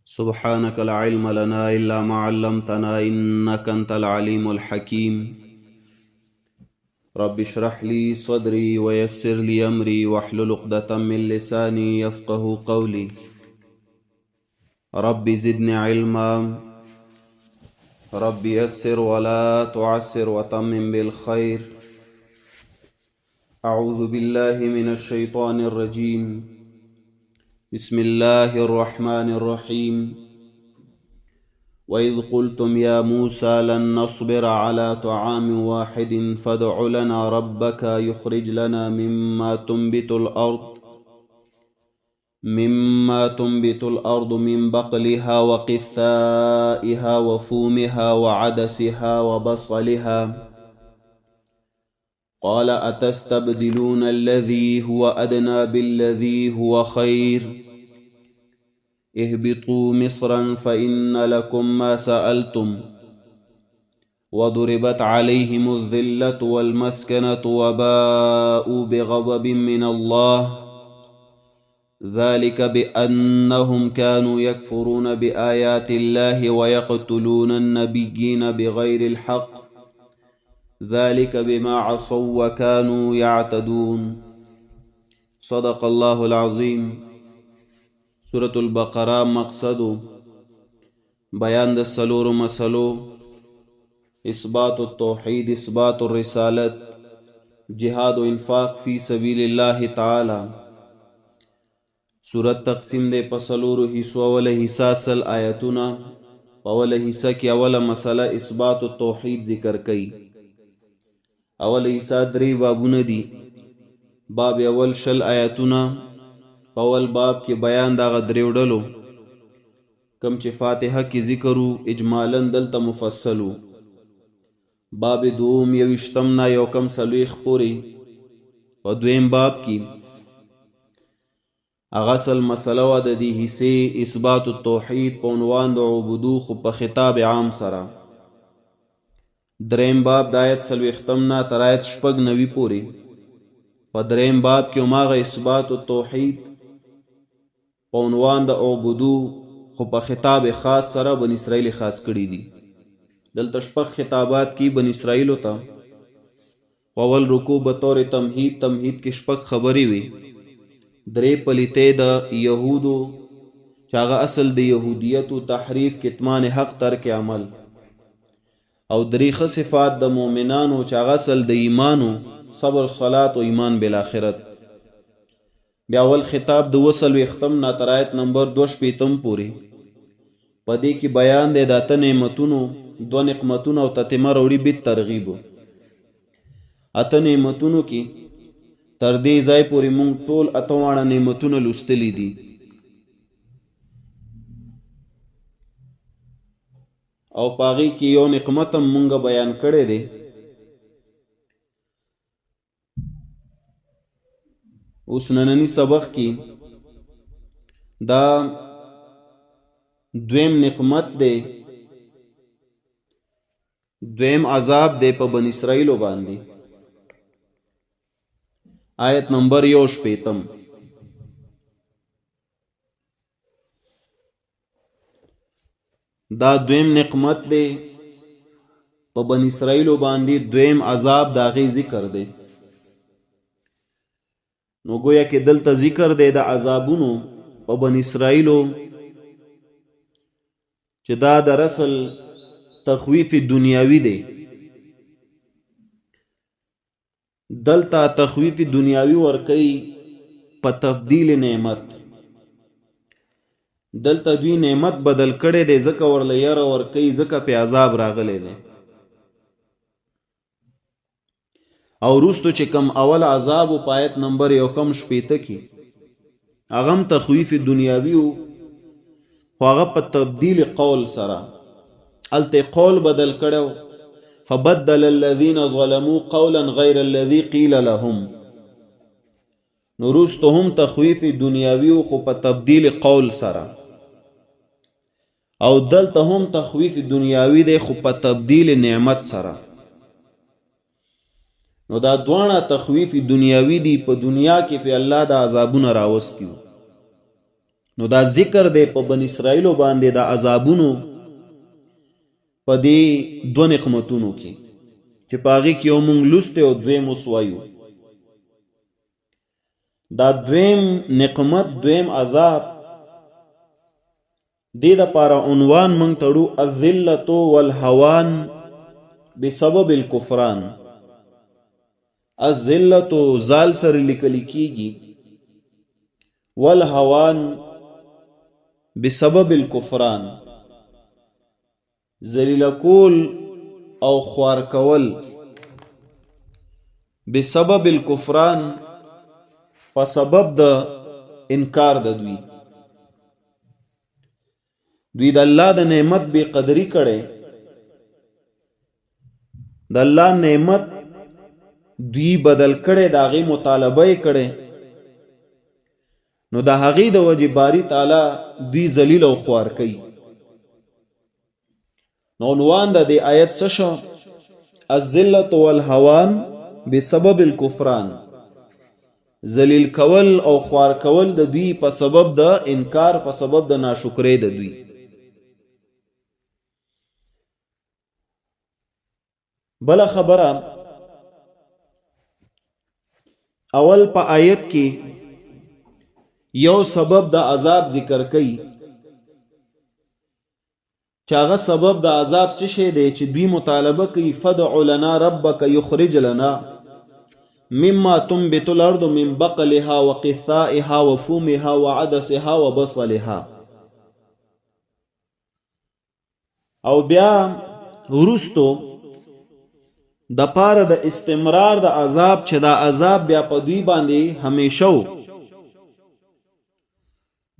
سبحانك لا علم لنا إلا ما علمتنا إنك أنت العليم الحكيم رب اشرح لي صدري ويسر لي أمري واحلل عقدة من لساني يفقه قولي رب زدني علما رب يسر ولا تعسر وتمم بالخير أعوذ بالله من الشيطان الرجيم بسم الله الرحمن الرحيم وإذ قلتم يا موسى لن نصبر على طعام واحد فادع لنا ربك يخرج لنا مما تنبت الأرض من بقلها وقثائها وفومها وعدسها وبصلها قال أتستبدلون الذي هو أدنى بالذي هو خير اهبطوا مصرا فإن لكم ما سألتم وضربت عليهم الذلة والمسكنة وباءوا بغضب من الله ذلك بأنهم كانوا يكفرون بآيات الله ويقتلون النبيين بغير الحق ذلك بما عصوا وكانوا يعتدون صدق الله العظيم. سورة البقرة مقصد بیان د څلورو مسلو: اثبات التوحید، اثبات الرسالت، جهاد و انفاق فی سبیل الله تعالی. سورت تقسیم دی په څلورو حصو. اوله حصہ سل آیتونه. په اوله حصہ کې اوله مسله اثبات التوحید ذکر کړي. اوله حصہ درې بابونه دي. باب اول شل آیتونه. په اول باب کې بیان دغه دریو ډلو کم چې فاتحه کې ذکرو اجمالا دلته مفصلو. باب دوم 21 نه یو کم څلوېښت پورې. په دویم باب کې هغه اصل مسله وه د دې حصې اثبات التوحید په عنوان د عبودو خو په خطاب عام سره. دریم باب د آیت 40 نه تر آیت 96 پورې. په دریم باب کې هماغه اثبات التوحید په عنوان د عبودو خو په خطاب خاص سره بن اسرائیل خاص کړي دي. دلته شپږ خطابات کې بن اسرائیلو ته. په اول رکوع به طور تمهید کې شپږ خبرې وي. درې پلیتې د یهودو چې هغه اصل د یهودیت و تحریف، کتمان حق، ترک عمل، او درې ښه صفات د مؤمنانو چې هغه اصل د ایمانو، صبر، صلات و ایمان بالآخرت. بیا اول خطاب د 40 نه تر آیت نمبر 2 پورې. په دې کې بیان دی د اته نعمتونو، دو نقمتونو او تتمه راوړي بالترغیب. اته نعمتونو کې تر دې ځای پورې مونږ ټول اته واړه نعمتونه لوستلي دي. او په هغې کې یو نقمت هم مونږ بیان کړی دی. اوس نننی سبق کې دا دویم نقمت دی، دویم عذاب دی په بن اسرائیلو باندې. آیت نمبر 1 دا دویم نقمت دی په بن اسرائیلو باندې. دویم عذاب دا غي ذکر دی. نو گویا کې دلته ذکر دی د عذابونو په بن اسرائیلو چې دا در اصل تخویف دنیاوی دی. دلته تخویف دنیاوی ورکوي په تبدیل نعمت. دلته دوی نعمت بدل کړی دی ځکه ورله یره ورکوي، ځکه په عذاب راغلی دی. او وروستو چې کم اول عذاب په آیت نمبر 1 کې هغه هم تخویف دنیاوي و، خو هغه په تبدیل قول سره. هلته قول بدل کړی، فبدل الذین ظلموا قولا غیر الذي قیل لهم. نو وروستو هم تخویف دنیاوي و خو په تبدیل قول سره. او دلته هم تخویف دنیاوي دی خو په تبدیل نعمت سره. نو دا دوانه تخویف دنیاوی دی، په دنیا کې په الله د عذابونه راوستیو. نو دا ذکر دی په بن اسرائیلو باندې د عذابونو په دې دو نقمتونو کې چې په هغې کې یو مونږ لوستی او دویم اوس وایو. دا دویم نقمت دویم عذاب دې دپاره عنوان مونږ تړو الذلة والهوان بسبب الکفران. الذلة زال سره لیکل کیږي، والهوان بسبب الکفران، ذلیل کول او خوار کول بسبب الکفران په سبب د انکار د دوی د الله د نعمت بے قدری کړي، د الله نعمت دوی بدل کړي، د هغې مطالبه یې کړي، نو د هغې د وجې باری تعالی دوی ذلیل او خوار کوي. نو عنوان د دې آیت څه شو؟ الذلة والهوان بسبب الکفران، ذلیل کول او خوار کول د دوی په سبب د انکار، په سبب د ناشکرۍ د دوی. بله خبره، اول په آیت کې یو سبب د عذاب ذکر کوي چې هغه سبب د عذاب څه شی دی چې دوی مطالبه کوي فدع لنا ربک یخرج لنا مما تنبت الارض من بقلها وقثائها وفومها وعدسها وبصلها. او بیا وروستو د پاره د استمرار د عذاب چې دا عذاب بیا په دوی باندې همیشه و،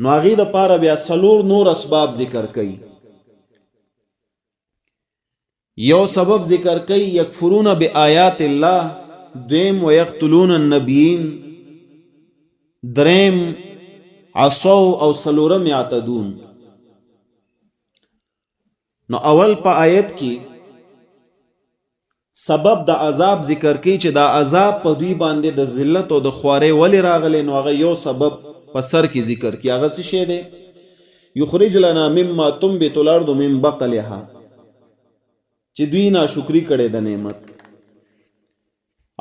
نو هغې د پاره بیا څلور نور اسباب ذکر کوي. یو سبب ذکر کوي یکفرون بآیات الله، دویم ویقتلون النبیین، دریم عصو او څلورم یعتدون. نو اول په آیت کې سبب د عذاب ذکر کوي چې دا عذاب په دوی باندې د ذلت او د خوارۍ ولې راغلی، نو هغه یو سبب په سر کې ذکر کوي. هغه څه شی دی؟ یخرج لنا مما تنبت الارض من بقلها، چې دوی ناشکري کړې د نعمت.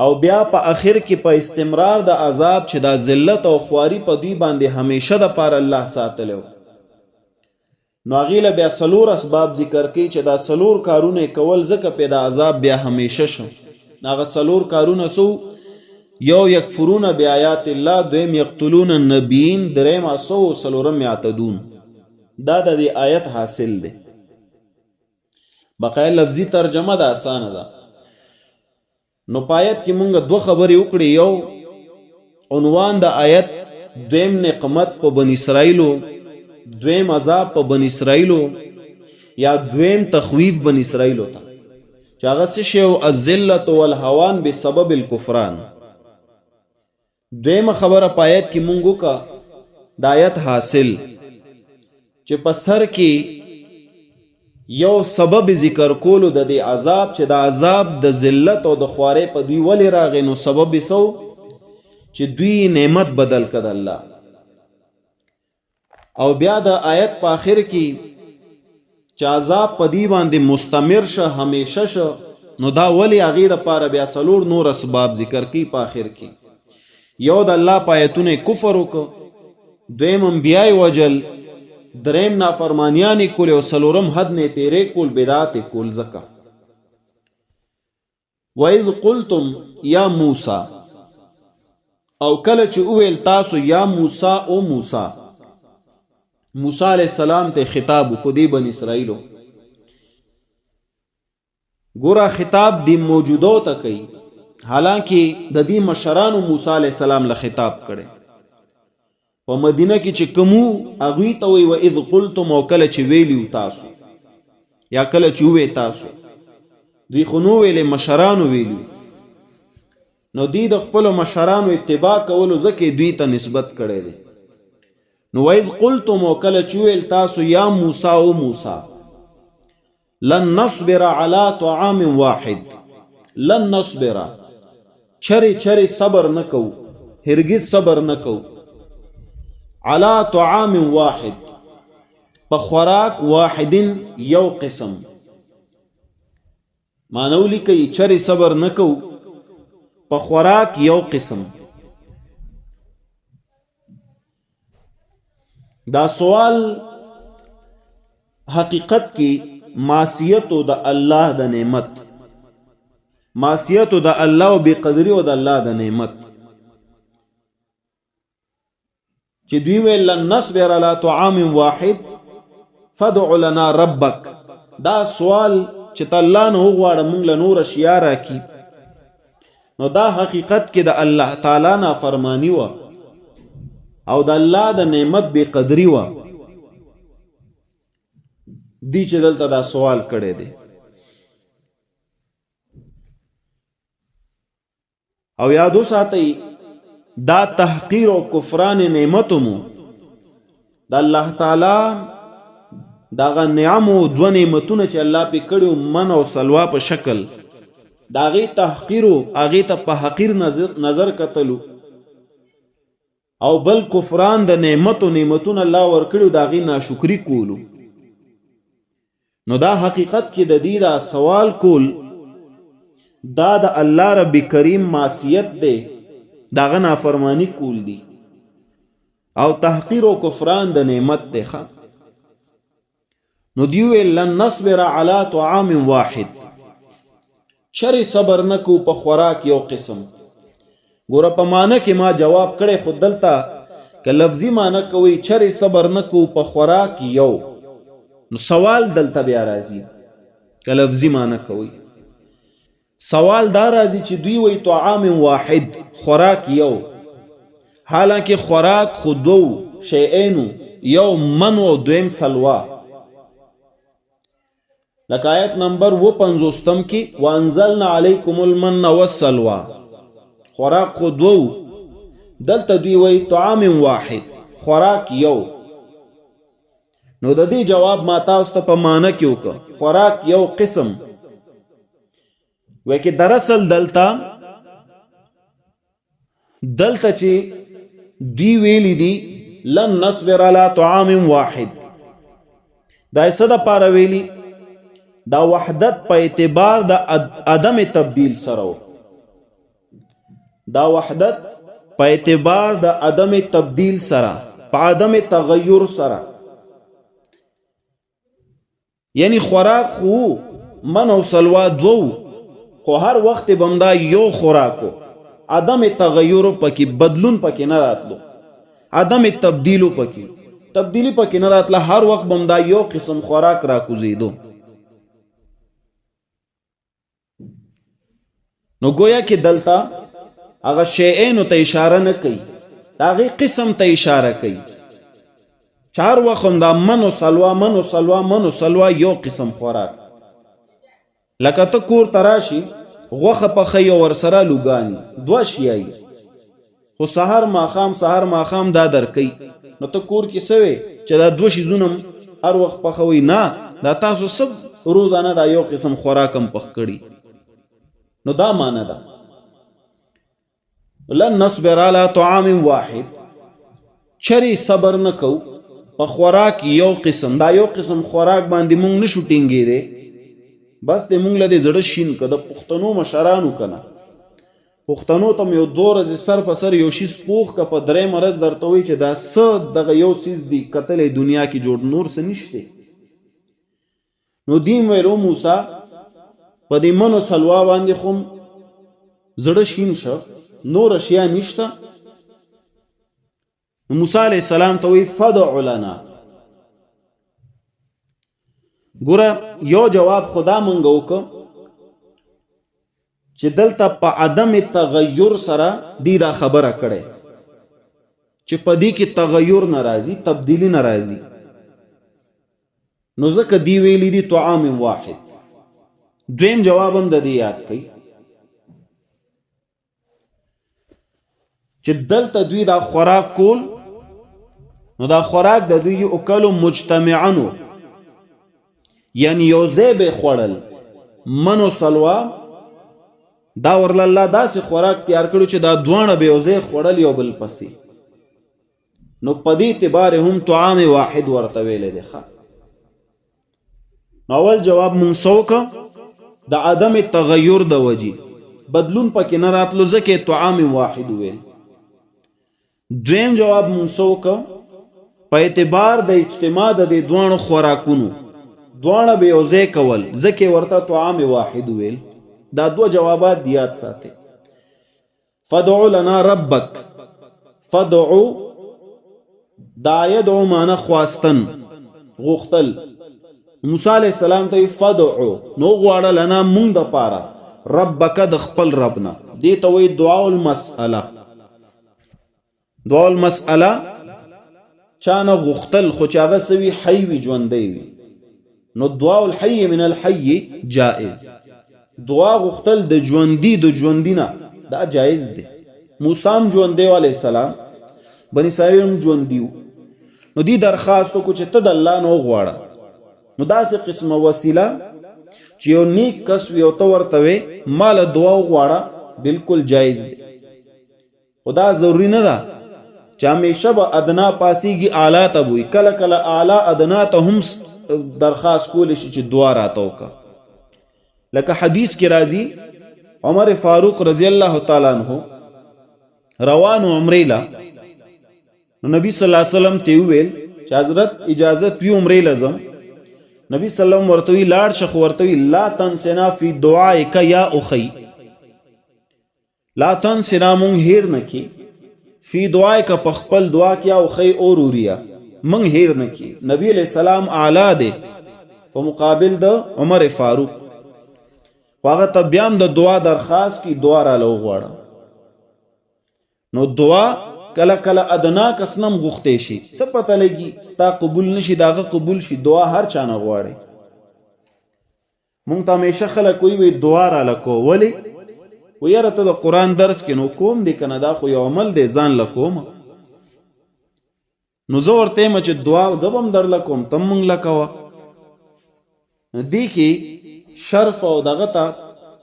او بیا په آخر کې په استمرار د عذاب چې دا ذلت او خواري په دوی باندې همیشه د پاره الله ساتلی، نو هغې له بیا څلور اسباب ذکر کوي چې دا څلور کارونه کول ځکه پې د عذاب بیا همیشه شو. هغه څلور کارونه سو؟ یو یکفرون بآیات الله، دویم یقتلون النبیین، دریم عصو، څلورم یعتدون. دا د دې آیت حاصل دی. بقایه لفظي ترجمه ده آسانه ده. نو په آیت کې مونږ دوه خبرې وکړې، یو عنوان د آیت، دویم نقمت په بن اسرائیلو، دویم عذاب په بن اسرائیلو، یا دویم تخویف بن اسرائیلو ته چې هغه څه شی و؟ الذلة والهوان بسبب الکفران. دویمه خبره په آیت کې مونږ وکړه، د آیت حاصل چې په سر کې یو سبب ذکر کولو د دې عذاب چې د عذاب د ذلت او د خوارۍ په دوی ولې راغی، نو سبب یې څه چې دوی نعمت بدل کړ د الله. او بیا د آیت په آخر کې چې عذاب په دوی باندې مستمر شه، همیشه شه، نو دا ولې هغې دپاره بیا څلور نور اسباب ذکر کوي په آخر کې. یو د الله په آیتونو کفر وکړه، دویم انبیا یې وجل، دریم نافرمانیانې کول، او څلورم حد نه تیرې کول، بدعت کول. ځکه وَإِذْ قُلْتُمْ یا موسی، او کله چې وویل تاسو یا موسی او موسی، موسی علیہ السلام ته خطاب کو دی بن اسرائیلو. ګوره خطاب دی موجودو ته کوي، حالانکه د دې مشرانو موسی علیہ السلام له خطاب کړي. په مدینه کې چې کومو هغوی ته وایي وَإِذْ قُلْتُمْ، او کله چې ویلیو تاسو، یا کله چې ووی تاسو، دوی خو نو ویلې، مشرانو ویلي. نو دوی د خپلو مشرانو اتباع کولو ځکه دوی ته نسبت کړی دی. نو وَإِذْ قُلْتُمْ، او کله چې ویل تاسو یا موسی او موسی، لن نصبر على طعام واحد، لن نصبر، چری صبر نکو، هرگز صبر نکو، علی طعام واحد، په خوراک واحدن یو قسم. مانو لیکي چرې صبر نکو په خوراک یو قسم. دا سوال حقیقت کې معصیتو د الله د نعمت، معصیتو د الله او بقدری او د الله د نعمت، چې دوی ویل لن نصبر علی طعام واحد فادع لنا ربک. دا سوال چې الله نه وغواړه موږ له نور اشیاء راکړي، نو دا حقیقت کې د الله تعالی نافرمانی وه او د الله د نعمت بقدری وه. دی چې دلته دا سوال کړی دی. او یادو ساتئ دا تحقیر او کفران نعمتو مو د الله تعالی داغه نعمو دو نعمتونه چې الله پې کړي من او سلوا په شکل، د هغې تحقیرو، هغې ته په حقیر نظر کتلو، او بل کفران د نعمتونه الله ورکړي د هغې ناشکري کولو. نو دا حقیقت کې د دې دا سوال کول دا د الله رب کریم معصیت دی، داغه نافرمانی کول دی او تحقیر او کفران د نعمت دی. نو دیو لن نصبر علی طعام واحد، چرې صبر نکو په خوراک یو قسم. ګوره په معنی کې ما جواب کړی، خو دلته که لفظي معنی کوي چرې صبر نکو په خوراک یو، نو سوال دلته بیا راځي. که لفظي معنی کوي سوال دا راځي چې دوی وی طعام واحد، خوراک یو، حالانکه خوراک خو دو شیئینو، یو من و دویم سلوا. لکه آیت نمبر 55 کې وانزلنا علیکم المن والسلوا، خوراک خو دو، دلته دوی وی طعام واحد، خوراک یو. نو د دې جواب ما تاسو ته په معنی کې وکړه، خوراک یو قسم. وای کې دراصل دلته چې دوی ویلی دي لن نصبر علی طعام واحد، دا څه دپاره ویلي؟ دا وحدت په اعتبار د عدم تبدیل سره و، دا وحدت په اعتبار د عدم تبدیل سره، په عدم تغیر سره. یعنی خوراک خو من او سلوا دو، خو هر وخت بمدا یو خوراکو، عدم تغیرو پکی، بدلون پکی نه راتلو، عدم تبدیلو پکی، تبدیلی پکی نه راتله، هر وخت بمدا یو قسم خوراک را کوزیدو. نو گویا کې دلته هغه شیئینو ته اشاره نه کوي، هغې قسم ته اشاره کوي. چار وخت دا منو سلوا منو سلوا منو سلوا یو قسم خوراک. لکه ته کور ته راشي غوښه پخوي او ورسره لوګاني، دوه شیایي، خو سهار ماښام سهار ماښام دا درکوي. نو ته کور کې څه وی چې دا دوه شیزونه هر وخت پخوي؟ نه، دا تاسو سب روزانه دا یو قسم خوراک هم پخ کړي. نو دا معنی ده لن نصبر علی طعام واحد، چرې صبر نه کو په خوراک یو قسم. دا یو قسم خوراک باندې مونږ نشو ټینګېدی، بس د مونږ له دې زړه شین که د پښتنو مشرانو که نه، پښتنو ته م یو 2 ورځې سر په سر یو شیز پوخ که په 3 ورځ درته وایي چې دا څه دغه یو سیز دی کتلی دنیا کې جوړ، نور څه نشته. نو دیم ویلو موسی په دې منو سلوا باندې خو زړه شین شه، نور اشیا نشته. موسی علیه السلام ته وی فدع لنا. ګوره یو جواب خدا مونږ وکړه چې دلته په عدم تغیر سره دی دا خبره کړې چې په دې کې تغیر ناراضي، تبدیلی ناراضي. نو ځکه دی ویلی دی طعام واحد. دویم جواب هم د دې یاد کړئ چې دلته دوی دا خوراک کول، نو دا خوراک د دوی اکلو مجتمعانو، یعنی یو ځای به خوړل. منو سلوا دا ورله الله داسې خوراک تیار کړو چې دا دواړه به یو ځای خوړل یو بل پسې. نو په دې اعتبار هم طعام واحد ورته ویلی دی. نو اول جواب مونږ څه وکړه؟ د عدم تغیر د وجې بدلون پکې نه راتلو ځکه طعام واحد ویل. دویم جواب مونږ څه وکړه؟ په اعتبار د اجتماع د دې دواړو خوراکونو دواړه به یو ځای کول ځکه ورته طعام واحد ویل. دا دوه جوابات دی یاد ساتئ. فدعو لنا ربک، فدعو دا یدعو معنی خواستن غوښتل. موسی علیہ السلام ته فدعو نو غواړه لنا مونږ د پاره ربک د خپل ربنا. دې ته وایي دعا المسأله. دعا المسأله چانه غوښتل خو چې هغه څه وي حی وي ژوندی وي. نو دعا الحی من الحی جائز. دعا غوښتل د ژوندي د ژوندي نه دا جایز دی. موسی هم ژوندی و علیه السلام، بني اسرائیل هم ژوندي وو. نو دی درخواست وکړو چې ته د الله نه وغواړه. نو داسې قسمه وسیله چې یو نیک کس وي او ته ورته وې ما له دعا وغواړه بالکل جایز دی. خو دا ضروري نه ده چې همیشه به ادنا پاسیږي اعلی ته وي. کله کله اعلی ادنا ته هم درخواست کولی شي چې دعا راته وکړه. لکه حدیث کې راځي عمر فاروق رضی الله تعالی عنہ روانو عمرې له، نو نبی صلی الله علیه وسلم ته ویل چې حضرت اجازت وی عمرې لزم. نبی صلی الله علیه وسلم ورته وی لاړ شه، خو ورته وی لا تنسنا فی دعائک یا اخی، لا تنسنا مونږ هیر نه کی فی دعائک په خپل دعا کې او اخی اور اوریا مونږ هیر نه کی. نبی علیہ السلام اعلی دی په مقابل د عمر فاروق. خو هغه ته بیا هم د دعا درخواست کی دعا راله وغواړه. نو دعا کله کله ادنا کسنم غوښتی شي، څه پته لګي ستا قبول نشي داغه قبول شي. دعا هر چا نه غواړي. مونږ ته همیشه خلک وایي دعا راله کو. ولې؟ و یاره ته د قرآن درس کې نو کوم دی که نه، دا خو یو عمل دی ځان له کومه. نو زه ورته یم چې دعا زه به هم درله کوم ته هم مونږ له کوه. دې کې شرف او دغه ته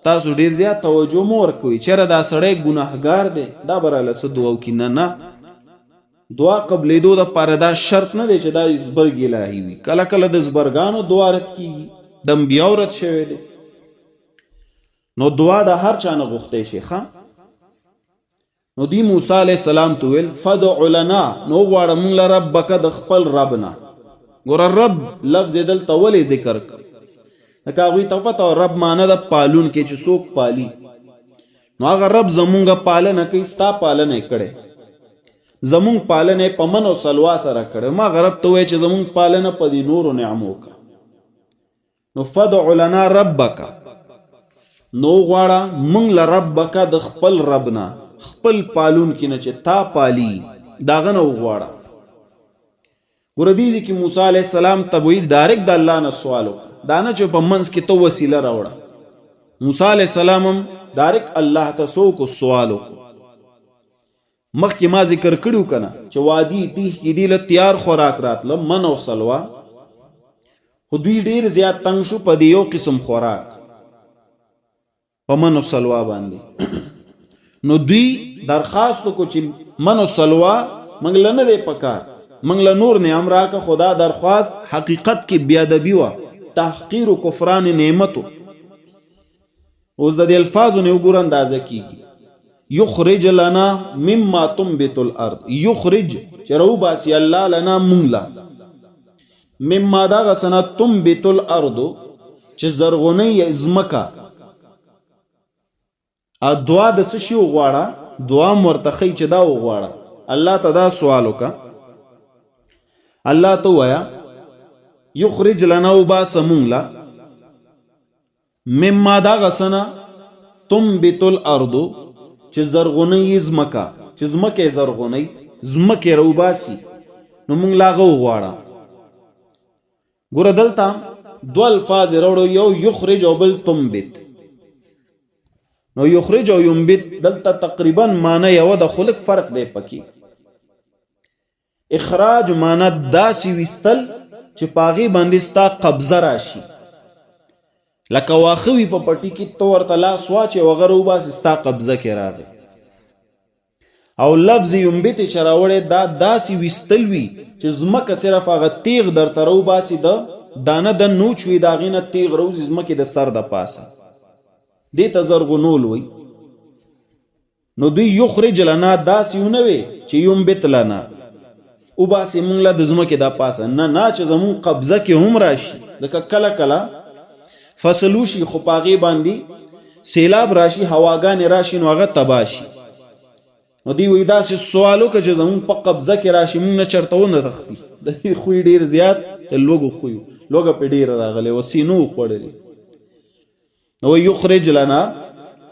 تاسو ډیر زیات توجه مو ورکوئ. چېرې دا سړی ګناهګار دی دا به راله څه دعا وکړي. نه، دعا قبلېدو دپاره دا شرط نه دی چې دا زبرګ الهي وي. کله کله د زبرګانو دعا رد کېږي، د انبیاو رد شوی دی. نو دعا د هر چا نه غوښتی شي. نو دی موسی علیه السلام ته ویل فدع لنا نو غواړه مونږ له ربک د خپل رب نه. ګوره رب لفظ یې دلته ولې ذکر کړ؟ لکه هغوی ته پته رب معنی د پالون کې چې څوک پالي. نو هغه رب زمونږ پالنه کوي، ستا پالنه یې کړی، زمونږ پالنه یې په من او سلوا سره کړی. ما هغه رب ته وایي چې زمونږ پالنه په دې نورو نعمو وکړه. نو فدع لنا ربک نو غواړه مونږ له ربک د خپل رب نه، خپل پالون کې نه چې تا پالي داغه نه وغواړه. ګوره دې ځای کې موسی علیه السلام ته وایي ډایرکټ د الله نه سوال وکړه، دا نه چې په منځ کې ته وسیله راوړه. موسی علیه السلام هم ډایرکټ الله ته څه وکړو؟ سوال وکړو. مخکې ما ذکر کړي که نه چې وادي تیح کې دې له تیار خوراک راتله من او سلوا، خو دوی ډېر زیات تنګ شو په دې یو قسم خوراک په من او سلوا باندې. نو دوی درخواست وکړو چې من او سلوا موږ له نه دی پکار، موږ له نور نعم راکه. خدا درخواست حقیقت کې بیادبي وه، تحقیر و کفران نعمتو. اوس د دې الفاظو نه وګوره اندازه کېږي. یخرج لنا مما تنبت الارض، یخرج چې راوباسي الله لنا مونږ له مما دغه څه نه تنبت الارض چې زرغونی ځمکه. دعا د څه شي وغواړه؟ دعا م ورته ښیي چې دا وغواړه. الله ته دا سوال وکړه، الله ته ووایه یخرج لنا وباسه مونږ له مما دغه څه نه تنبت الارض چې زرغونی ځمکه، چې ځمکه یې زرغونی، ځمکه یې راوباسي، نو مونږ له هغه وغواړه. ګوره دلته دوه الفاظ یې راوړو، یو یخرج او بل تنبت. نو یخرج او ینبت دلته تقریبا معنی یوه ده، خو لږ فرق دی پکې. اخراج معنی داسې ویستل چې په هغې باندې ستا قبضه راشي، لکه واښه وي په پټي کې ته ورته لاس واچې او هغه راوباسې ستا قبضه کې راغی. او لفظ ینبت چې راوړی دا داسې ویستل وي چې ځمکه صرف هغه تیغ درته راوباسي د دانه د نوچ وي د هغې نه تیغ راوځي ځمکې د سر د پاسه دې ته زرغونول وی. نو دوی یخرج لنا داسې ونه وی چې ینبت لنا وباسي مونږ له د ځمکې د پاسه نه چې زمون قبضه کې هم راشي ځکه کله کله فصل وشي خو په هغې باندې سیلاب راشي هواګانې راشي نو هغه تباه شي. نو دوی وایي داسې سوال وکړه چې زمونږ په قبضه کې راشي مونږ نه چېرته ونه تښتي. د دې خوی ډېر زیات د لوږو خوی لوږه پرې ډېره راغلی وه سینو خوړلې. نو یخرج لنا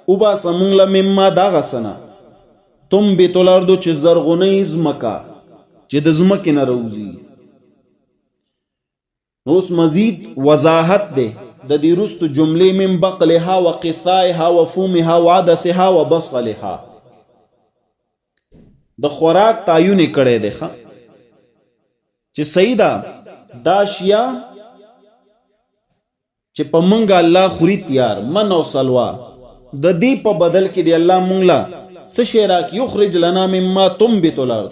وباسه مونږ له مما دغه څه نه تنبت الارض چې زرغونۍ ځمکه چې د ځمکې نه راوځي. نو اوس مزید وضاحت دی د دې وروستو جملې من بقلها و قثائها و فومها و عدسها و بصلها د خوراک تعین یې کړی دی چې صحیح ده دا اشیا چې په مونږ الله خوري تیار من او سلوا د دې په بدل کې دی الله مونږ له څه شی راکړي یخرج لنا مما تنبت الارض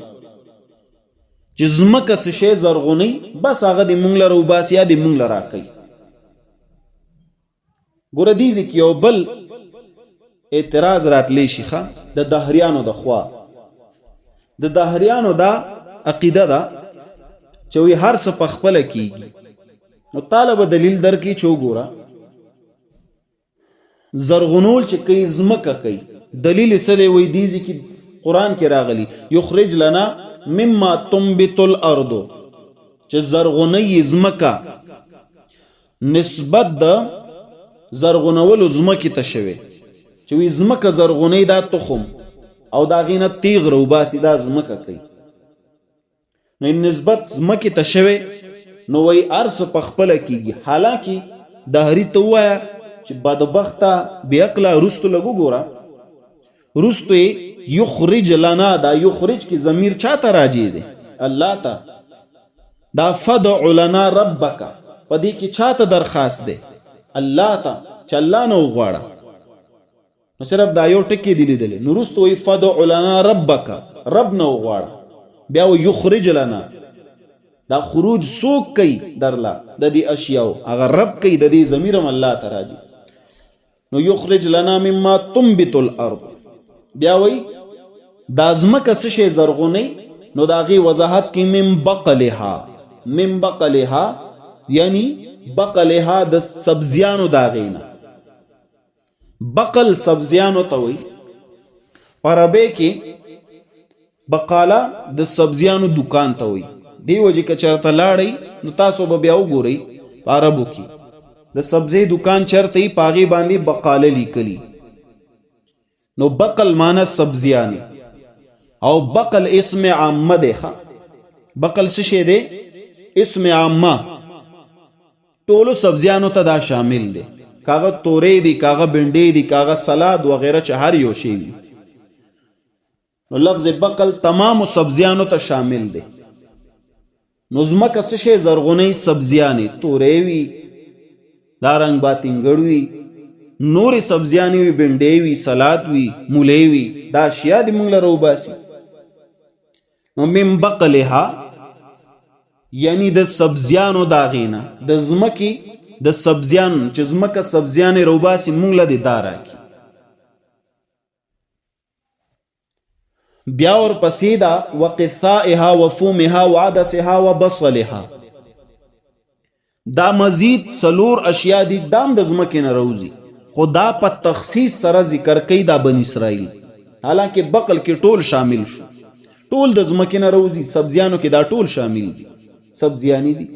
چې ځمکه څه شی زرغونی بس هغه د مونږ له راوباسي یا د مونږ له راکوي. ګوره دې ځای کې یو بل اعتراض راتلی شي د دهریانو د خوا. د دهریانو دا عقیده ده چې وی هر څه په خپله کیږي. نو طالب دلیل درکې چې وګوره زرغونول چې کوي ځمکه کوي دلیل څه دی وایي دې ځای کې قرآن کې راغلی یخرج لنا مما تنبت الارض چې زرغونی ځمکه نسبت د زرغونولو ځمکې ته شوی چې وی ځمکه زرغونی دا تخم او دا غینه تیغ راوباسي دا ځمکه کوي. نو نسبت ځمکې ته شوی نو وی ارس په خپله کیږي. حالانکه دهري ته ووایه چې بدبخته بې عقله رستو لږ وګوره رستو یې یخرج لنا دا یخرج کې ضمیر چا ته راجع دی الله ته. دا فدع لنا ربک په دې کې چا ته درخواست دی الله ته چې الله نه وغواړه. نو صرف دا یو ټکی دی لیدلی. نو وروسته وایي فدع لنا ربک رب نه وغواړه بیا و یخرج لنا دا خروج څوک کوي درله د دې اشیاو هغه رب کوي د دې ضمیر هم الله ته راځي. نو یخرج لنا مما تنبت الارض بیا وایي دا ځمکه څه شی زرغونی نو د هغې وضاحت کې من بقلها یعنی بقلها د سبزیانو د هغې نه. بقل سبزیانو ته وایي په عربۍ کې بقاله د سبزیانو دکان ته وایي. دی وجې که چېرته لاړئ نو تاسو به بیا وګورئ په عربو کې د سبزۍ دکان چېرته یي په هغې باندې بقاله لیکلي. نو بقل معنی سبزیانې او بقل اسم عامه دی. بقل څه شی دی اسم عامه ټولو سبزیانو ته دا شامل دی. کاغه تورې دي کاغه بنډې دي کاغه سلاد وغیره چې هر یو شی وي. نو لفظ بقل تمامو سبزیانو ته شامل دی. نو ځمکه څه شی زرغونۍ سبزیانې تورې وي دارنګ باتینګړ وي نورې سبزیانې وي بنډې وي سلاد وي مولې وي دا اشیا دې موږ له راوباسي. نو من بقلها یعنی د سبزیانو د هغې نه د ځمکې د سبزیانو چې ځمکه سبزیانې راوباسي موږ له دې دا راکړي. بیا ورپسې ده وقثائها وفومها وعدسها وبصلها دا مزید څلور اشیا دي دام د ځمکې نه راوځي خو دا په تخصیص سره ذکر کوي دا بني اسرائیل. حالانکه بقل کې ټول شامل شو ټول د ځمکې نه راوځي سبزیانو کې دا ټول شامل دي سبزیانې دي.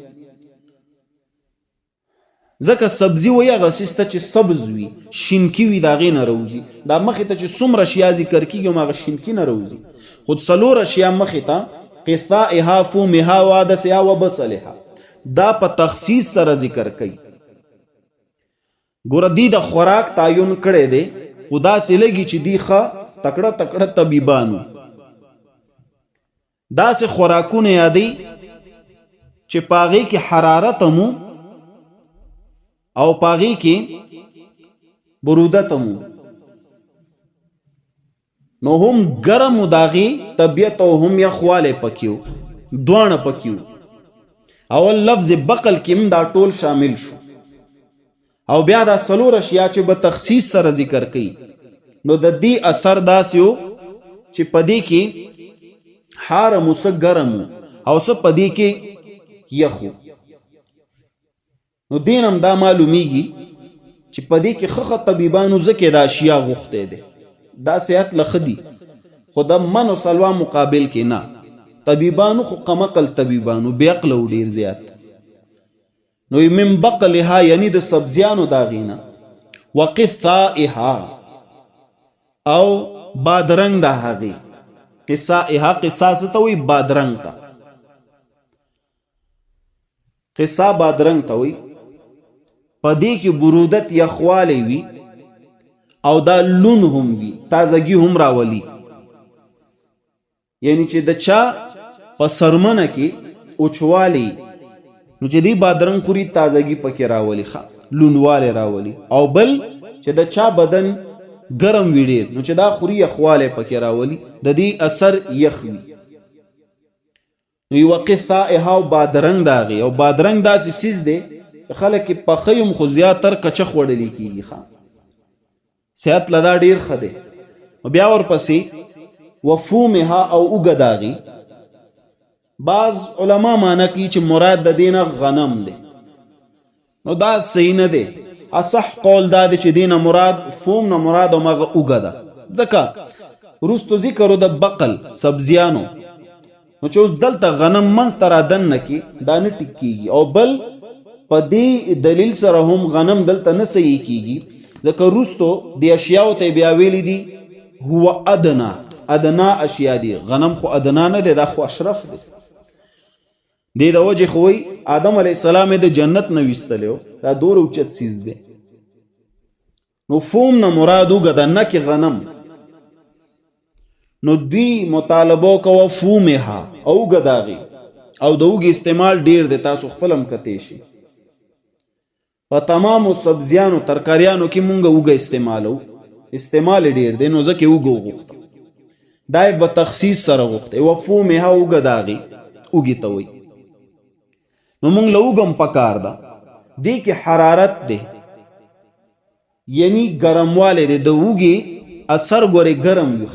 ځکه سبزي وایي هغه څیز ته چې سبز وي شینکي وي د هغې نه راوځي. دا مخې ته چې څومره اشیا ذکر کېږي هم هغه شینکي نه راوځي. خو څلور اشیا مخې ته قثائها فومها وعدسها وبصلها دا په تخصیص سره ذکر کوي. ګوره دی د خوراک تعین کړی دی خو داسې لګي چې دی ښه تکړه تکړه طبیبانو داسې خوراکونه یادوي چې په هغې کې حرارت هم او په هغې کې برودت هم نو هم ګرم و د هغې طبیعت او هم یخوالی پکې و، دواړه پکې و. اول لفظ بقل کې هم دا ټول شامل شو. او بیا دا څلور اشیا چې به تخصیص سره ذکر کوي نو د دې اثر داسې و چې په دې کې حرم څه ګرم او څه په دې کې یخ و. نو دین هم دا معلومیږي چې په دې کې ښه طبیبانو ځکه دا اشیا غوښتی دی، دا صحت له ښه دي، خو د من و سلوا مقابل کې نه. طبیبانو خو قمقل طبیبانو بې عقله و ډېر زیات. نو من بقلها یعنی د سبزیانو د هغې نه، وقثائها او بادرنګ د هغې. قثائها قصا څه ته وایي؟ بادرنګ ته. قصا بادرنګ ته وایي. په دې کې برودت یخوالی وي او دا لون هم وي، تازګي هم راولي. یعنی چې د چا په سرمنه کې اوچوالی نو چې دی بادرنګ خوري تازګي پکې راولي، لونوالی راولي. او بل چې د چا بدن ګرم وي ډېر نو چې دا خوري یخوالی پکې راولي، د دې اثر یخ وي. نو یوه قثائها او بادرنګ د هغې. او بادرنګ داسې څیز دی خلک یې پخی هم خو زیاتر کچه خوړلی کېږي، صحت له دا ډېر ښه دی. بیا ورپسې وفومها او اوږه د هغې. بعض علما معنی کوي چې مراد د دې نه غنم دی، نو دا صحیح نه دی. اصح قول دا دی چې دې نه مراد فوم نه مراد هماغه اوږه ده. ځکه وروستو ذکر د بقل سبزیانو نو چې اوس دلته غنم منځ ته رادننه کې دا نه ټیک کېږي. او بل په دې دلیل سره هم غنم دلته نه صحیح کېږي ځکه وروستو د اشیاو ته بیا ویلی دي هو ادنا، ادنا اشیا دي. غنم خو ادنا نه دی، دا خو اشرف دی. دې د وجې خو وایي آدم علیه السلام یې د جنت نه ویستلی و، دا دومره اوچت څیز دی. نو فوم نه مراد اوږه ده، نه کې غنم. نو دوی مطالبه کوه فومها اوږه د هغې. او د اوږې استعمال ډېر دی، تاسو خپل هم کتی شي. په تمامو سبزیانو ترکاریانو کې مونږ اوږه استعمالو، استعمال ډېر دی، نو ځکه اوږه وغوښته. دا یې به تخصیص سره غوښتی. وفومها اوږه د هغې، اوږې ته وایي. نو مونږ له اوږه هم پکار ده. دې کې حرارت دی، یعنی ګرموالی دی. د اوږې اثر ګورې ګرم وي.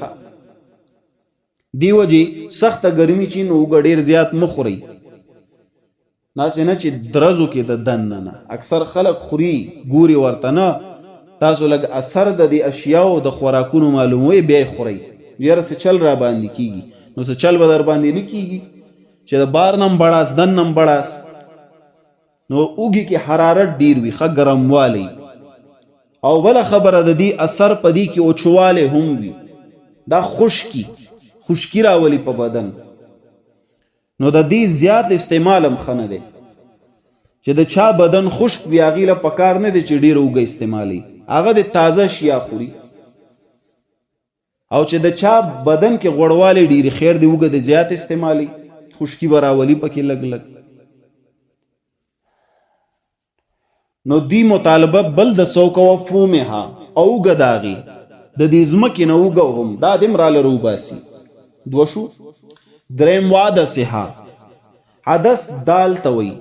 دې وجې سخته ګرمي چې نو اوږه ډېر زیات مه خورئ. ناسې نه چې درزو کې د دننه نه اکثر خلک خوري، ګوري ورته نه. تاسو لږ اثر د دې اشیاو د خوراکونو معلوموئ بیا یې خورئ. یاره څه چل را باندې کېږي، نو څه چل به در باندې نه کېږي چې د بار نم بړاس دن نم بړاس. نو اوږې کې حرارت ډېر وي، ښه ګرموالی. او بله خبره د دې اثر په دې کې اوچوالی هم وي، دا خشکي راولي په بدن. نو د دې زیات استعمال هم ښه نه دی چې د چا بدن خشک وي هغې له پکار نه دی چې ډېره اوږه استعمالي، هغه د تازه شیا خوري. او چې د چا بدن کې غوړوالی ډېرې خیر دی اوږه د زیات استعمالي، خشکي به راولي پکې لږ لږ. نو دی مطالبه بل د څو کوه فومها اوږه د هغې. د دې ځمکې نه اوږه هم دا دې هم راله راوباسي. دوه شو. دریم وعدسها. حدث دال ته وایي.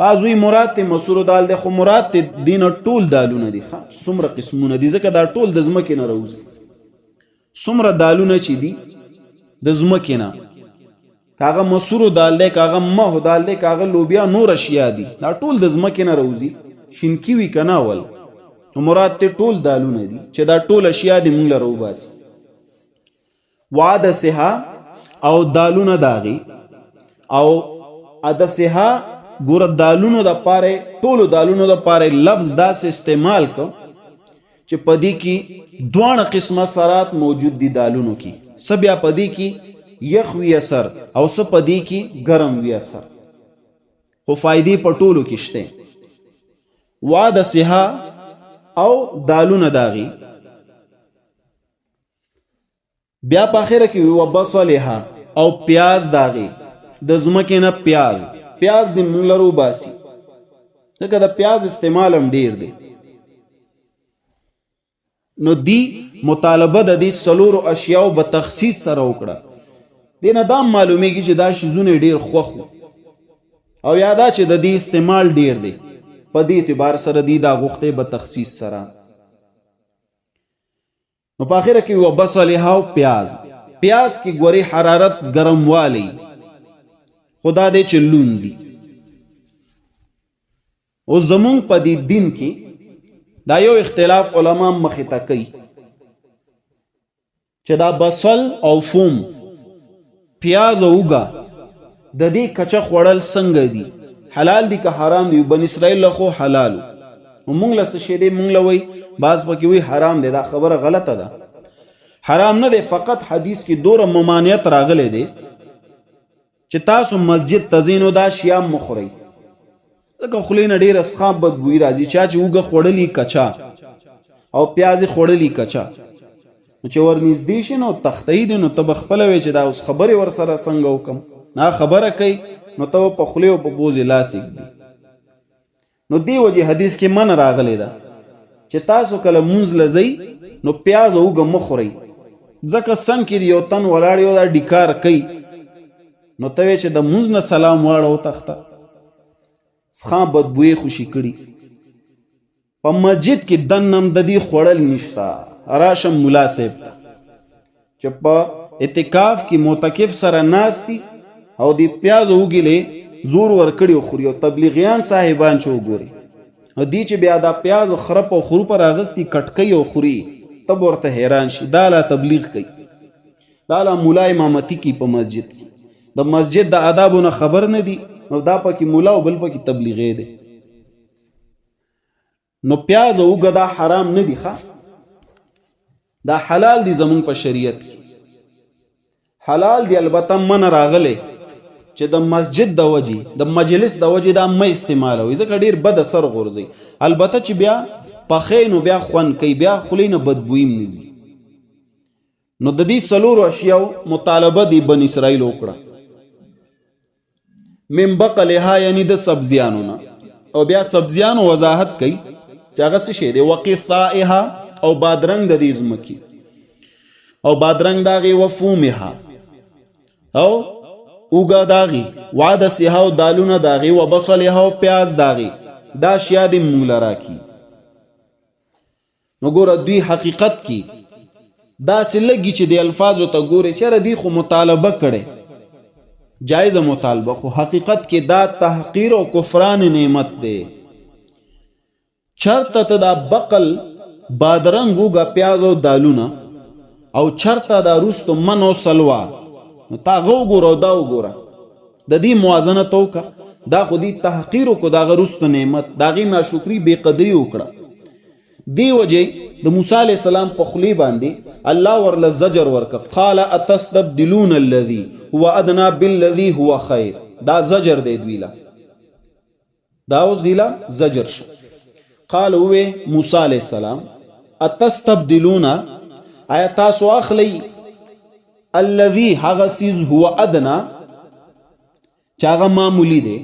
بعض وی مراد ته مسورو دال دی، خو مراد ته دې نه ټول دالونه دي. څومره قسمونه دي ځکه دا ټول د ځمکې نه راوځي. څومره دالونه چې دي د ځمکې نه، که هغه مسورو دال دی، که هغه مهو دال دی، که هغه لوبیا نور اشیا دي، دا ټول د ځمکې نه راوځي. شینکي وي که نه اول، نو مراد ته ټول دالونه دي چې دا ټول اشیا دي مونږ له راوباسي. وعدسها او دالونه د هغې. او عدسها ګوره دالونو دپاره، ټولو دالونو دپاره لفظ داسې استعمال کو چې په دې کې دواړه قسمه اثرات موجود دي دالونو کې. څه بیا په دې کې یخ وي اثر او څه په دې کې ګرم وي اثر، خو فایدې په ټولو کې شته. وعدسها او دالونه د هغې. بیا په اخره کې وبصلها او پیاز د هغې. د ځمکې نه پیاز دې مونږ له راوباسي ځکه د پیاز استعمال هم ډېر دی. نو دی مطالبه د دې څلورو اشیاو به تخصیص سره وکړه. دې نه دا معلومیږي چې دا شیزونه ډېر خوښ وو او یا دا چې د دې استعمال ډېر دی، په دې اعتبار سره دی دا غوښتې به تخصیص سره. نو په آخره کې و بصلها او پیاز کې ګورې حرارت ګرموالی خدا دې چې لون دی. او زمونږ په دې دین کې دا یو اختلاف علما مخې ته کوي چې دا بصل او فوم پیاز او اوږه د دې کچه خوړل څنګه دي، حلال دي که حرام دي؟ بن اسرائیل له خو حلالو، مونږ له څه شی دی مونږ له وایي بعض پکې وایي حرام دی. دا خبره غلطه ده، حرام نه دی، فقط حدیث کې دوره ممانعت راغلی دی چې تاسو مسجد ته ځئ نو دا شیام مه خورئ، ځکه خولې نه ډېر اسخاب بدبویي راځي. چا چې اوږه خوړلي کچا او پیاز یې خوړلي کچا، نو چې ورنږدې شي نو تختهی دی، نو ته به خپله وایې چې دا اوس خبرې ورسره څنګه وکړم. نه خبره کوي نو ته په خولې او په پوزې لاس ایږدي. نو دې وجې حدیث کې من راغلی ده چې تاسو کله مونځ له ځئ نو پیاز او اوږه مه خورئ، ځکه څنګ کې یو تن ولاړ یو دا ډیکار کوي، نو ته وایې چې د مونځ نه سلام واړه وتښته، څخه بدبویې خوشي کړي. په مسجد کې دنم د دې خوړل نشته. راشم ملا صاحب ته چې په اعتکاف کې معتکف سره ناست دي او د پیاز اوږې له زور ورکړي او خوري، او تبلیغیان صاحبان چې وګوري دی چې بیا دا پیاز خرپ او خروپ راغستی کټکۍ او خوري، تب ورته حیران شي دا لا تبلیغ کوي، دا لا مولا امامتی کوي په مسجد کې، د مسجد د آدابو نه خبر نه دي، نو دا پکې مولا او بل پکې تبلیغی دی. نو پیاز او اوږه دا حرام نه دي، دا حلال دي زمونږ په شریعت کې، حلال دي. البته من راغلی چې د مسجد د وجې د مجلس د وجې دا مه استعمالوي، ځکه ډېر بد اثر غورځي. البته چې بیا پخی نو بیا خوند کوي، بیا خولې نه بدبویم نځي. نو د دې څلورو اشیاو مطالبه دی بن اسرائیل وکړه، من بقلها یعنی د سبزیانو نه، او بیا سبزیانو وضاحت کوي چې هغه څه شی دی. وقثائها او بادرنګ د دې ځمکې، او بادرنګ داغې وفومها او اوږه داغې، وعدسها او دالونه داغې، وبصلها او پیاز داغې، دا اشیا دې مونږ له راکي. نو ګوره دوی حقیقت کې داسې لګي چې د الفاظو ته ګورې چېرې دوی خو مطالبه کړې جایزه مطالبه، خو حقیقت کې دا تحقیر او کفران نعمت دی. چرته ته دا بقل بادرنګ اوږه پیاز او دالونه او چرته دا روستو من او سلوا، نو تا هغه وګوره او دا وګوره، د دې موازنه ته وکړه. دا خو دې تحقیر وکړو، د هغه روستو نعمت د هغې ناشکري بې قدري وکړه. دې وجې د موسی علیه السلام په خولې باندې الله ورله زجر ورکړه، قال اتستبدلون الذي هو ادنى بالذي هو خیر. دا زجر دی دوی له، دا اوس دوی له زجر شه. قال وی موسی علیه السلام اتستبدلون، آیا تاسو اخلی الذي هغه سیز هو ادنا چې هغه معمولی دی،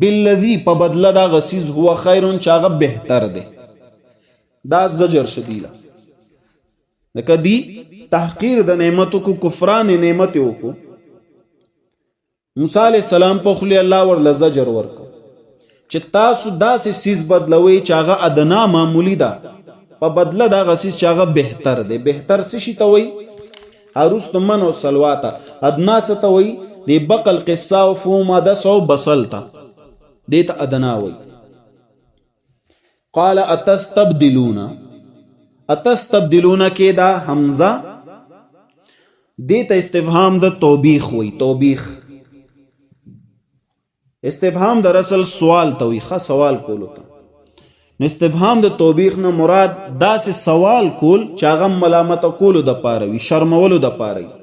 بالذي په بدله دا هغه سیز هو خیرون چې هغه بهتر دی. دا زجر شدیله، لکه دی تحقیر د نعمتو کو، کفران نعمت وکړو. موسی علیه السلام په خولې الله ورله زجر ورکړو چې تاسو داسې سیز بدلوئ چې هغه ادنا معمولی ده په بدله د هغه سیز چې هغه بهتر دی. بهتر څه شي ته وایي؟ هروست من او سلوا ته. ادنا څه ته وایي؟ د بقل قصه او فوم عدس او بصل ته، دې ته ادنا وایي. قال اتستبدلون، اتستبدلون کې دا حمزه دې ته استفهام د توبیخ وایي. توبیخ استفهام در اصل سوال ته وایي، ښه سوال کولو ته. نو استفهام د توبیخ نه مراد داسې سوال کول چې هغه ملامت کولو د پاره وي، شرمولو د پاره وي.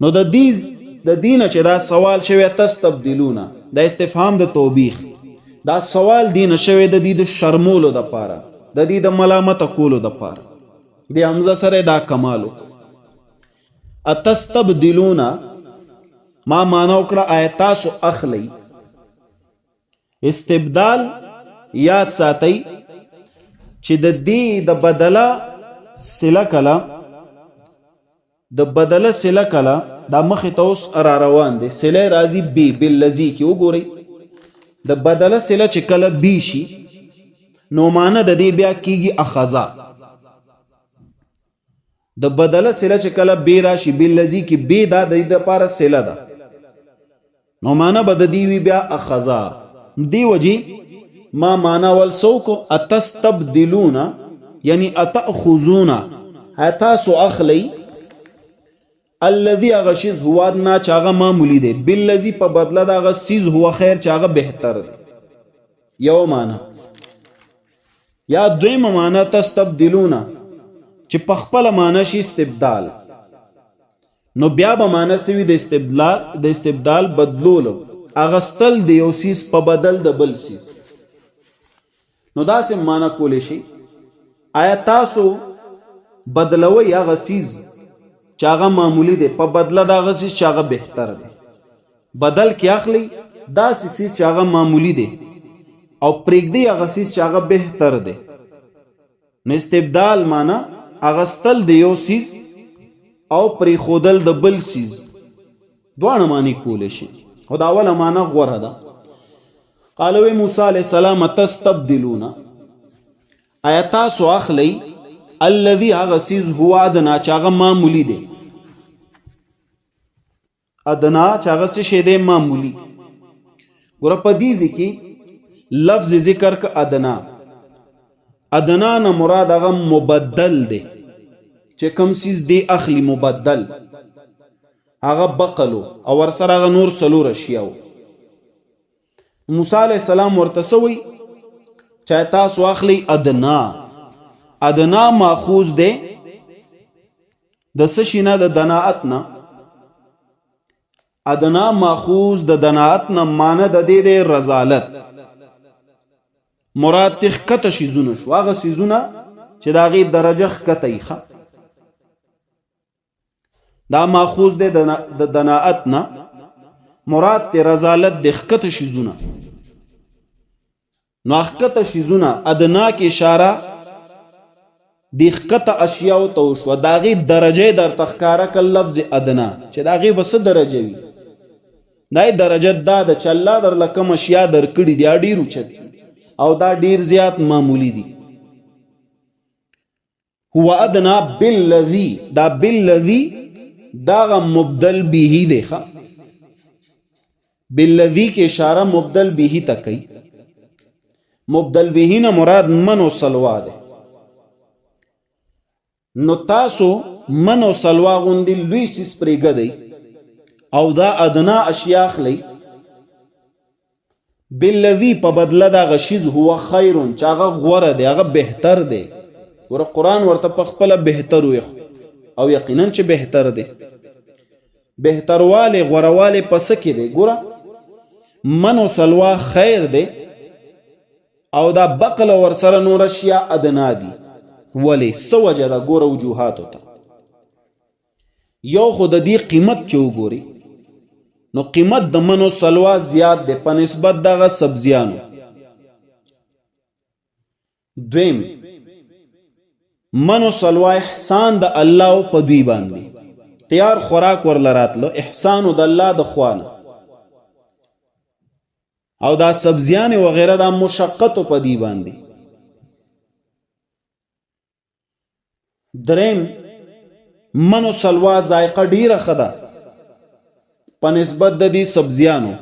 نو د دې نه چې دا سوال شوی تستبدلون، دا استفهام د توبیخ، دا سوال دې نه شوی د دې د شرمولو د پاره، د دې د ملامت کولو د پاره. د حمزه سره دا کمال وکړو. اتستبدلون ما معنا وکړه آیا تاسو اخلی. استبدال یاد ساتئ چې د دې د بدله سله کله دا مخې ته اوس را روان دی سله راځي بی باللذي کې وګورئ د بدله سله چې کله بی شي نو معنی د دې بیا کیږي اخذا د بدله سله چې کله بی راشي باللذي کې بی دا د دې لپاره سله ده نو معنی به د دې وي بیا اخذا دی وجي ما معنی والسوکو اتستبدلون یعنی اتأخذون تاسو اخلی الذي اغشیز هو ادنا چاغه معمولی دی بالذي په بدله دا غسیز هو خیر چاغه بهتر دی یو معنی یا دویم معنی تستبدلون چې په خپل معنی شي استبدال نو بیا به معنی سوي د استبدال بدلولو اغستل د یو سیس په بدل د بل سیس نو داسې معنی کولی شي آیا تاسو بدلوي هغه سیز چې هغه معمولی دی په بدله د هغه سیز چې هغه بهتر دی بدل کې اخلي داسې سیز چې هغه معمولی دی او پرېږدي هغه سیز چې هغه بهتر دی نو استبدال معنی اغستل د یو سیز او پرېښودل د بل سیز دواړه معنی کولی شي خو د اوله معنی غوره ده قالوی موسی علیہ السلام تستبدلون آیا تاسو اخلی الذي هغه سیز هو ادنا چې هغه معمولی دی ادنا چې هغه څه شی دی معمولی ګوره په دې کې لفظ ذکر ک ادنا نه مراد هغه مبدل دی چې کوم سیز دی اخلی مبدل هغه بقلو او ورسره هغه نور سلور اشیاء موسی علیہ السلام ورته سوی چې تاسو اخلی ادنا ماخوذ دی د څه شي نه د دناعت نه ادنا ماخوذ د دناعت نه معنی د دې د رذالت مراد تخکته شیزونه شو هغه سیزونه چې د هغې درجه ښکته یي دا ماخوذ دی د دناعت نه مراد تی رذالت د ښکته شیزونه نو ښکته شیزونه ادنا کې اشاره د ښکته اشیاو ته وشوه د هغې درجه یې درته ښکاره کړل لفظ ادنا چې د هغې به څه درجه وي دا یې درجه دا ده چې الله درله کوم اشیا درکړي دي ډېر اوچت او دا ډېر زیات معمولی دي هو ادنا بالذي دا بالذي داغه مبدل به دی بالذي کې اشاره مبدل به ته کوي مبدل به نه مراد من او سلوا ده نو تاسو من او سلوا غوندې لوی سیس پرېږدئ او دا ادنا اشیا اخلئ بالذي په بدله د هغه شیز هو خیرون چې هغه غوره دی هغه بهتر دی ګوره قرآن ورته په خپله بهتر ویښ او یقینا چې بهتر دی بهتروالی غوروالی په څه کې دی ګوره من و سلوا خیر دی او دا بقل ورسره نور اشیا ادنا دي ولی څه وجه ده ګوره وجوهاتو ته یو خو د دې قیمت چې وګوري نو قیمت د من و سلوا زیات دی په نسبت دغه سبزیانو دویم من و سلوا احسان د الله په دوی باندې تیار خوراک ورله راتلو احسان د الله د خوانه او دا سبزیانې وغیره دا مشقتو په دی باندې دریم من و سلوا ذایقه ډیره ښه ده په نسبت د دې سبزیانو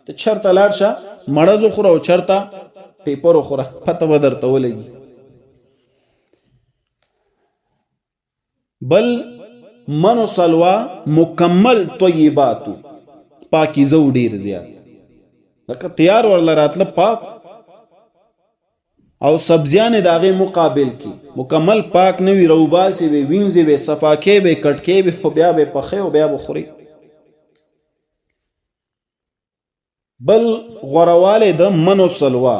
ته چرته لاړ شه مړز وخوره او چرته ټیپر وخوره پته به درته ولګي بل من و سلوا مکمل طیباتو پاکیزه و ډیر زیات لکه تیار ورله راتله پاک او سبزیانې د هغې مقابل کې مکمل پاک نه وي روباسې وي وینځې وي صفاکې وي کټکې وي خو بیا به پخې او بیا به خوري بل غوروالی د من و سلوا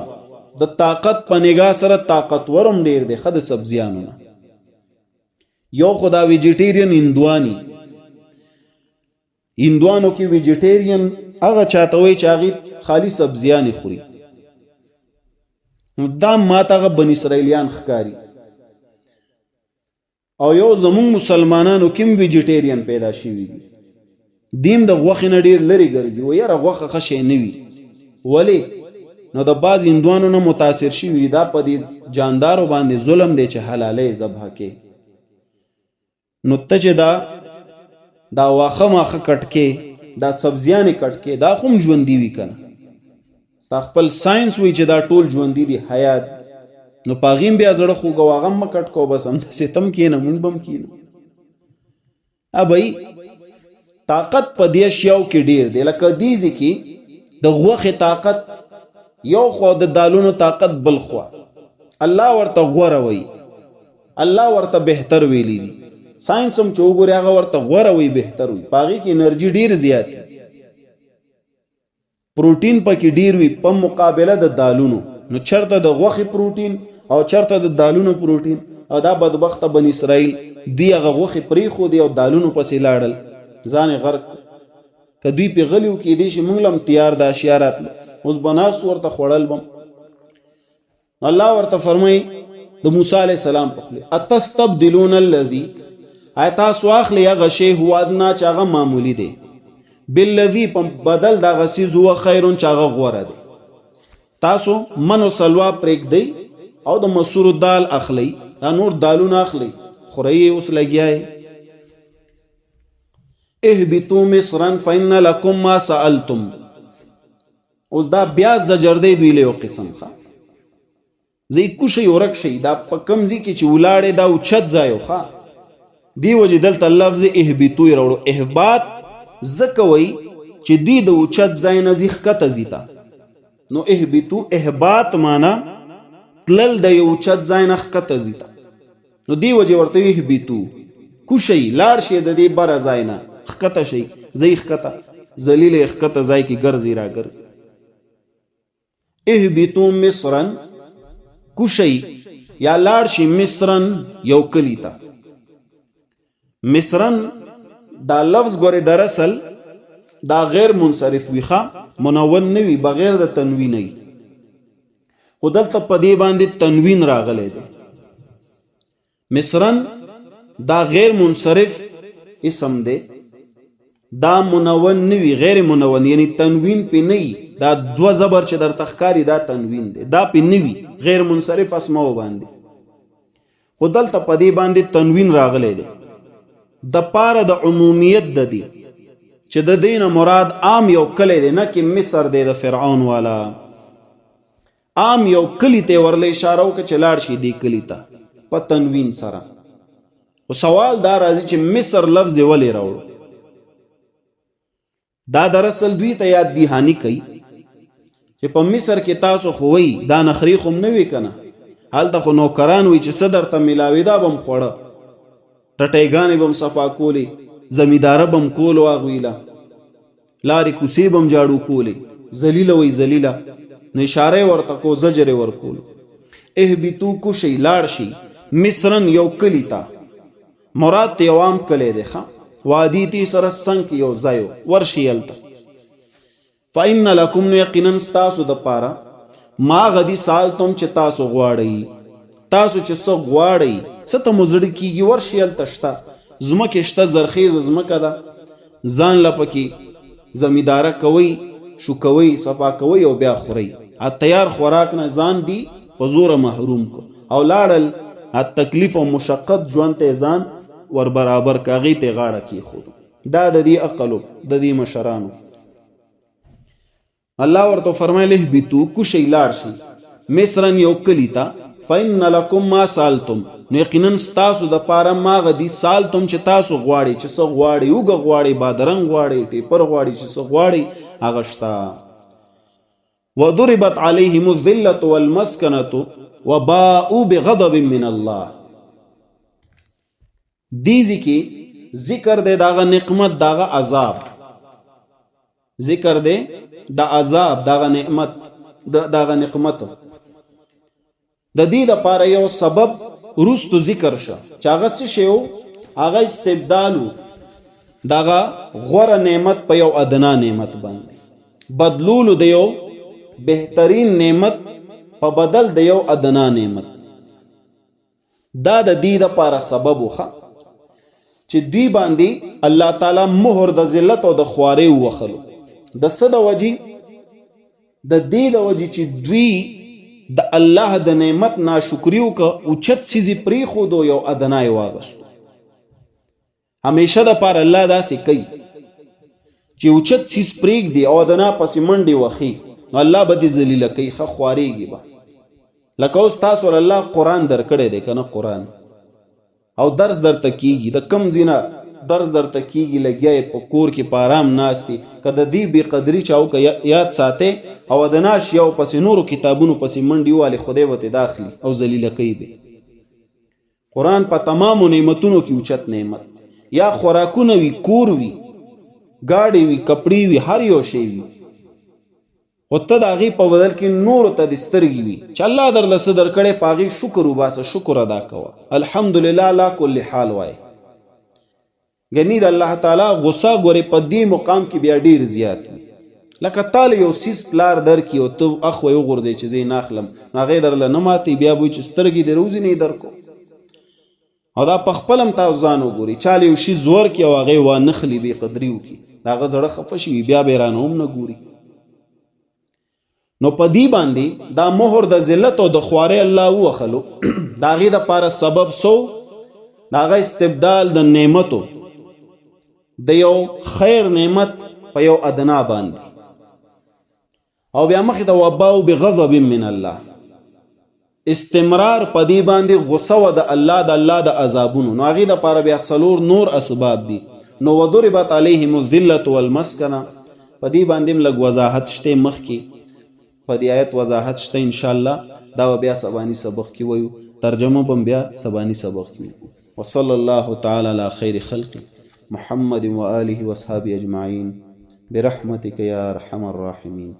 د طاقت په نگاه سره طاقتور هم ډېر دی ښه د سبزیانو نه یو خو دا ویجیټیرین هندوانو کې ویجیټیرین هغه چاته وایي چې هغې خالی سبزیانې خوري دا ماته هغه بن اسرائیلیان ښکاري. او یو زمونږ مسلمانانو کې ویجیټیرین پیدا شوي دي، دیم د غوښې نه ډېر لرې ګرځي، و یاره غوښه ښه شی نه وي. ولې؟ نو د بعض هندوانو نه متاثر شوي دا په دې جاندارو باندې ظلم دی چې حلالۍ ذبح کې. نو ته چې دا واښه ماښه کټ کې، دا سبزیانې کټ کې، دا خو هم ژوندي وي که نه؟ ستا خپل ساینس وایي چې دا ټول ژوندي دي، حیات. نو په هغې هم بیا زړه خوږه و، هغه هم مه کټ کوو، بس همداسې ته هم کښېنه، مونږ به هم کښېنو. بهی طاقت په دې اشیاو کې ډېر دی. لکه دیزې کې د غوښې طاقت یو خوا، د دالونو طاقت بل خوا. الله ورته غوره وایي، الله ورته بهتر ویلی دي. ساینس هم چې وګورې هغه ورته غوره وایي، بهتر وایي. په هغې کې انرژي ډېر زیات وي، پروټین پکې ډېر وي په مقابله د دالونو. نو چرته د غوښې پروټین او چرته د دالونو پروټین. او دا بدبخته بن اسرائیل دوی هغه غوښې پرېښودې او دالونو پسې لاړل، ځان یې غرق. که دوی پې غلي وو کېدی شي موږ له هم تیار د اشیا راتله، اوس به ناست ورته خوړل بم. الله ورته فرمایي د موسی علیه السلام په خولې، اتستبدلون الذي، آیا تاسو اخلئ هغه شی هو ادنا چې هغه معمولي دی، بالذي په بدل د هغه څیز هو خیرون چې هغه غوره دی. تاسو من و سلوا پرېږدئ او د مسورو دال اخلئ، دا نور دالونه اخلئ، خورئ اوس لګیا یې. اهبطوا مصرا فإن لكم ما سألتم. اوس دا بیا زجر دی دوی له یو قسم ښه، زی کوشئ ورک شئ. دا په کوم ځای کې چې ولاړې دا اوچت ځای و ښه، دې وجې دلته لفظ اهبطو یې راوړو. اهباط ځکه وایي چې دوی د اوچت ځای نه ځي ښکته ځي ته. نو اهبطو اهباط معنا تلل د یو اوچت ځای نه ښکته ځي ته. نو دې وجې ورته اهبطو، کوشئ لاړ شئ د دې بره ځای نه، ښکته شئ، ځئ ښکته، ذلیل یې ښکته ځای کې ګرځي را ګرځي. اهبطو مصرا، کوشئ یا لاړ شئ مصرن یو کلي ته. مصرن دا لفظ ګورې در اصل دا غیر منصرف وي ښه، منون نه وي، بغیر د تنوین وي، خو دلته په دې باندې تنوین راغلی دی. مصرن دا غیر منصرف اسم دی، دا منون نه وي، غیر منون یعنی تنوین پې نه وي. دا دوه زبر چې درته ښکاري دا تنوین دی، دا پې نه وي، غیر منصرف اسماو باندې. خو دلته په دې باندې تنوین راغلی دی د پاره د عمومیت د دی چې د دې نه مراد عام یو کلی دی، نه کې مصر دی د فرعون والا. عام یو کلی ته ورله اشاره وکړه چې لاړ شي دې کلی ته په تنوین سره. او سوال دا راځي چې مصر لفظ ولې راوړو؟ دا در اصل دوی ته یاد دهاني کوي چې په مصر کې تاسو خو وی دا نخري خو نه وی کنه، هلته خو نوکران وی چې صدر ته ملاوي دا بم خوړه، ټټېګانې بم صفا کولې، زمیداره بم کول واغویله، لارې کوڅې بم جاړو کولې، ذلیله وی ذلیله. نو اشاره ورته کو، زجر ورکول. اهبطو کوشئ لاړ شي مصرن یو کلی ته، مراد ته یو عام کلی دی ښه، وادي تی سره څنګ کې یو ځای ورشي هلته. فإن لکم، نو یقینا ستاسو د پاره، ما غدي سالتم چې تاسو غواړئ، تاسو چې څه غواړئ څه ته مو زړه کېږي ورشي هلته شته، ځمکې شته، زرخیزه ځمکه ده، ځان له پکې زمیداره کوئ، شوکوئ، صفا کوئ او بیا خورئ. تیار خوراک نه ځان دی په زوره محروم کو او لاړل تکلیف او مشقت ژوند ته ځان ور برابر کاغی ته غاړه کېښودو. دا د دې عقلو د دې مشرانو. الله ورته فرمایلی اهبطو کوشئ لاړ شئ مصرن یو کلي ته، فإن لکم ما سالتم، نو یقینا ستاسو د پاره ما غدي سالتم چې تاسو غواړئ، چې څه غواړئ، اوږه غواړئ، بادرنګ غواړئ، ټیپر غواړئ، چې څه غواړئ هغه شته. وضربت علیهم الذلة والمسکنة وباءوا بغضب من الله. دیزی کې ذکر دی داغه نقمت، داغه عذاب، ذکر دی دا عذاب، داغه نعمت، داغه نقمت. د دې لپاره یو سبب رستو ذکر شه چې هغه څه شی و، هغه استبدالو داغه غوره نعمت په یو ادنا نعمت باندې، بدلولو د یو بهترین نعمت په بدل د یو ادنا نعمت. دا د دې دپاره سبب وخه چې دوی باندې الله تعالی مهر د ذلت او د خوارۍ ووهلو. د څه د وجې؟ د دې د وجې چې دوی د الله د نعمت ناشکري وکړه، اوچت څیزې پرېښودو، یو ادنا یې واغستو. همیشه دپاره الله داسې کوي چې اوچت څیز پرېږدي او ادنا پسې منډې وخي، نو الله به دې ذلیله کوي، ښه خوارېږي به. لکه اوس تاسو الله قرآن درکړی دی که نه، قرآن او درس درته کیږي، د کم ځای نه درس درته کیږي، لګیا یې په کور کې په آرام ناست دي، که د دې بې قدري چا وکړه یاد ساتئ او ادنا اشیاو پسې نورو کتابونو پسې منډې والې، خدای به ترې داخلي او ذلیله کوي به. قرآن په تمامو نعمتونو کې اوچت نعمت، یا خوراکونه وي، کور وي، ګاډې وي، کپړې وي، هر یو شی وي، خو ته د هغې په بدل کې نورو ته د سترګې وي چې الله درله څه درکړی، په هغې شکر وباسه، شکر ادا کوه، الحمدلله علی کل حال وایه. ګنې د الله تعالی غصه ګورې په دې مقام کې بیا ډېر زیات وي. لکه تاله یو څیز پلار درکړي او ته اخ وی وغورځئ چې زه یې نه اخلم، نو هغې درله نه ماتوي، بیا به وایي چې سترګې دې روزي نه یې درکو. او دا په خپل هم تاسو ځان وګورئ، چاله یو شي زور کړي او هغې وانخلي، بې قدري وکړي، د هغه زړه خفه شي، بیا به یې رانه هم نه ګوري. نو په دې باندې دا مهر د ذلت او د خوارۍ الله ووهلو. د هغې دپاره سبب سو د هغه استبدال د نعمتو، د یو خیر نعمت په یو ادنا باندې، او بیا مخې د وباو بغضب من الله، استمرار په دې باندې غصه و د الله د عذابونو. نو هغې دپاره بیا څلور نور اسباب دي. نو وضربت علیهم الذلة والمسکنه، په دې باندې هم لږ وضاحت شته، مخکې په دې آیت وضاحت شته انشاءالله، دا به بیا سباني سبق کې وایو، ترجمه به بیا سباني سبق کې وایو. وصلی الله تعالی علی خیر خلقه محمد و آله و اصحابه اجمعین برحمتک یا ارحم الراحمین.